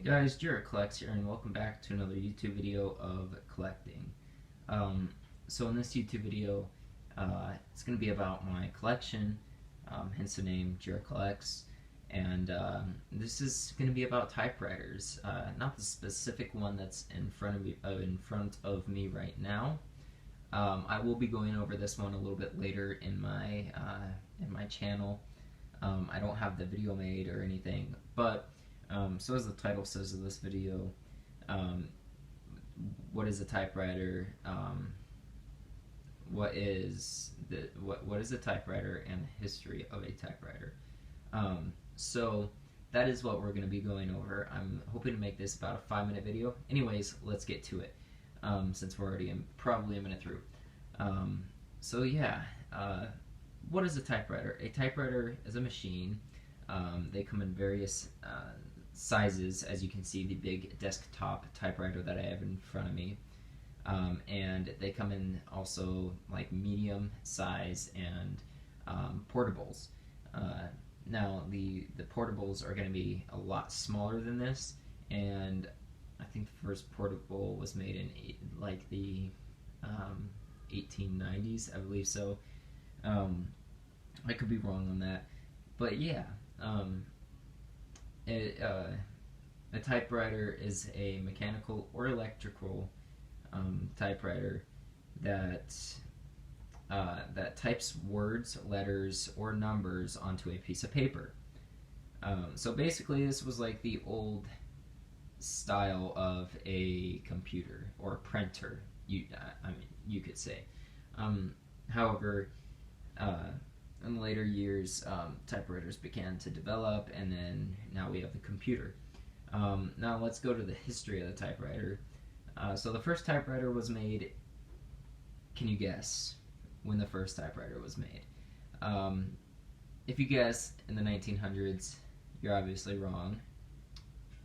Hey guys, Jared Collects here, and welcome back to another YouTube video of collecting. So in this YouTube video, it's going to be about my collection, hence the name Jared Collects, and this is going to be about typewriters, not the specific one that's in front of me right now. I will be going over this one a little bit later in my channel. I don't have the video made or anything, but so as the title says of this video, what is a typewriter? What is a typewriter and the history of a typewriter? So that is what we're going to be going over. I'm hoping to make this about a 5-minute video. Anyways, let's get to it. Since we're already probably a minute through. So yeah, what is a typewriter? A typewriter is a machine. They come in various sizes, as you can see, the big desktop typewriter that I have in front of me, and they come in also like medium size and portables. Now the portables are going to be a lot smaller than this, and I think the first portable was made in like the 1890s, I believe so. I could be wrong on that, but yeah. A typewriter is a mechanical or electrical typewriter that types words, letters, or numbers onto a piece of paper. So basically, this was like the old style of a computer or a printer. You could say. However, in later years, typewriters began to develop, and then now we have the computer. Now let's go to the history of the typewriter. So the first typewriter was made, can you guess when the first typewriter was made? If you guess in the 1900s, you're obviously wrong.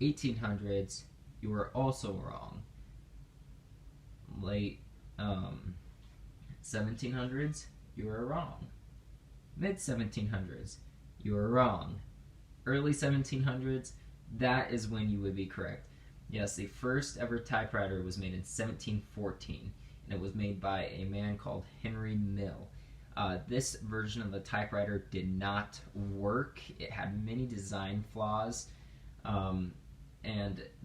1800s, you were also wrong. Late 1700s, you were wrong. Mid 1700s, you were wrong. Early 1700s, that is when you would be correct. Yes, the first ever typewriter was made in 1714, and it was made by a man called Henry Mill. This version of the typewriter did not work. It had many design flaws, and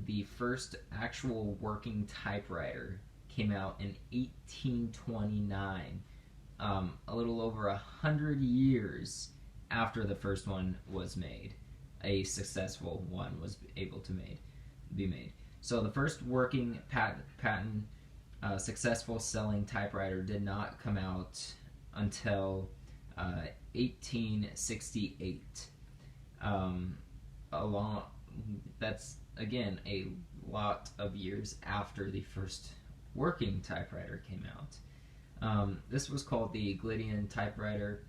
the first actual working typewriter came out in 1829. A little over 100 years after the first one was made, a successful one was able to be made. So the first working patent successful selling typewriter did not come out until 1868. That's again a lot of years after the first working typewriter came out. This was called the Glidden Typewriter.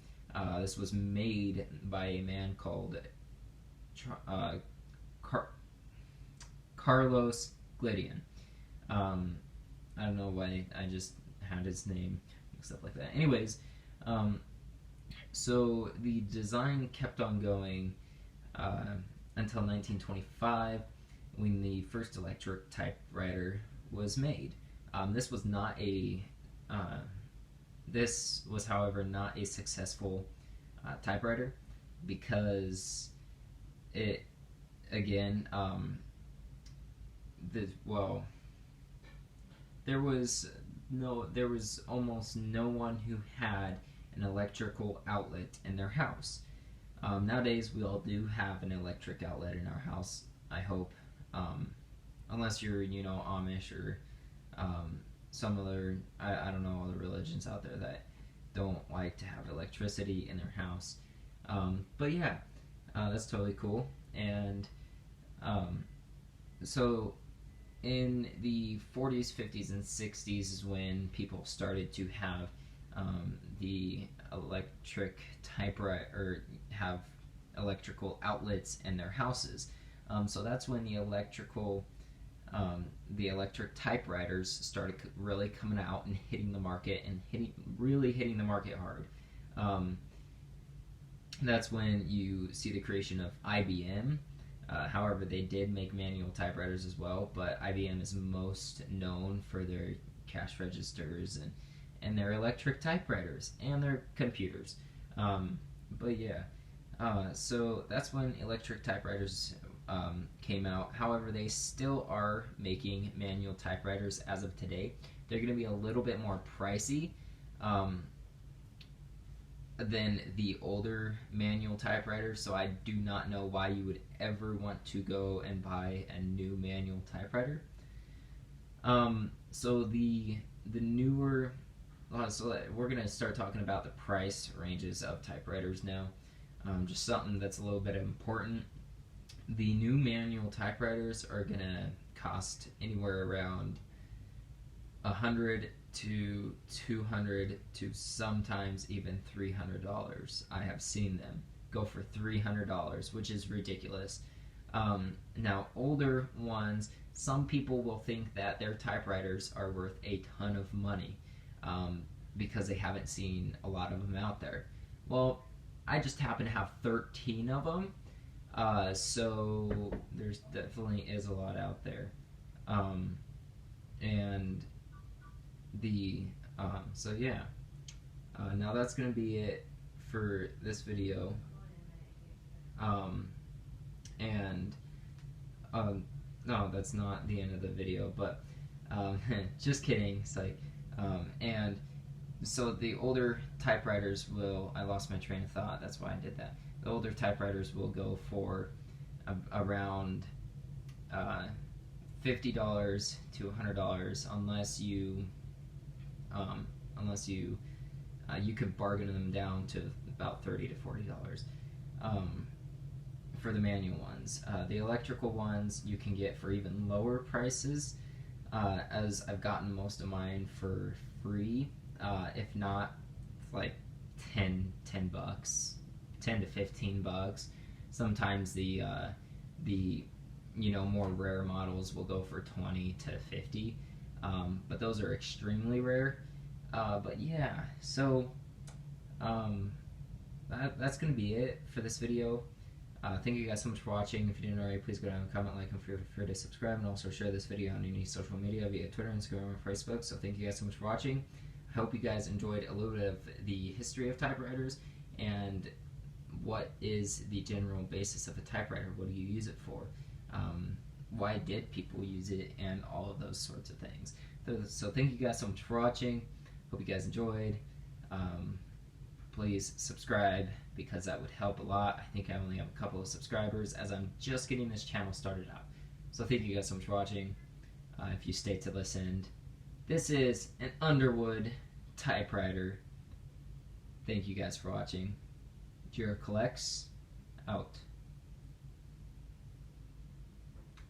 This was made by a man called Carlos Glidden. I don't know why I just had his name mixed up like that. Anyways, so the design kept on going until 1925, when the first electric typewriter was made. This was, however, not a successful typewriter, because it, again, there was almost no one who had an electrical outlet in their house. Nowadays, we all do have an electric outlet in our house, I hope, unless you're, Amish or some other, I don't know, other religions out there that don't like to have electricity in their house. But yeah, that's totally cool. And so in the 40s, 50s, and 60s is when people started to have the electric typewriter, or have electrical outlets in their houses. So that's when the electric typewriters started really coming out and hitting the market, and really hitting the market hard. That's when you see the creation of IBM, However, they did make manual typewriters as well, but IBM is most known for their cash registers and their electric typewriters and their computers. But yeah, so that's when electric typewriters came out. However, they still are making manual typewriters as of today. They're going to be a little bit more pricey than the older manual typewriters, so I do not know why you would ever want to go and buy a new manual typewriter. So the newer, so we're going to start talking about the price ranges of typewriters now. Just something that's a little bit important. The new manual typewriters are going to cost anywhere around $100 to $200 to sometimes even $300. I have seen them go for $300, which is ridiculous. Now, older ones, some people will think that their typewriters are worth a ton of money because they haven't seen a lot of them out there. Well, I just happen to have 13 of them, so there's definitely is a lot out there. And so yeah, now that's gonna be it for this video. No, that's not the end of the video, but just kidding. It's like, and so the older typewriters will, I lost my train of thought, that's why I did that. The older typewriters will go for around $50 to $100 unless you could bargain them down to about $30 to $40 for the manual ones. The electrical ones you can get for even lower prices, as I've gotten most of mine for free, if not like 10 bucks, 10 to 15 bucks. Sometimes the more rare models will go for 20 to 50, but those are extremely rare. But yeah, so that's gonna be it for this video. Thank you guys so much for watching. If you didn't already, please go down and comment, like, and feel free to subscribe, and also share this video on any social media via Twitter, Instagram, or Facebook. So thank you guys so much for watching. I hope you guys enjoyed a little bit of the history of typewriters and what is the general basis of a typewriter. What do you use it for? Why did people use it, and all of those sorts of things. So thank you guys so much for watching. Hope you guys enjoyed. Please subscribe, because that would help a lot. I think I only have a couple of subscribers as I'm just getting this channel started out. So thank you guys so much for watching. If you stayed to listen, this is an Underwood typewriter. Thank you guys for watching. Jira Collects, out.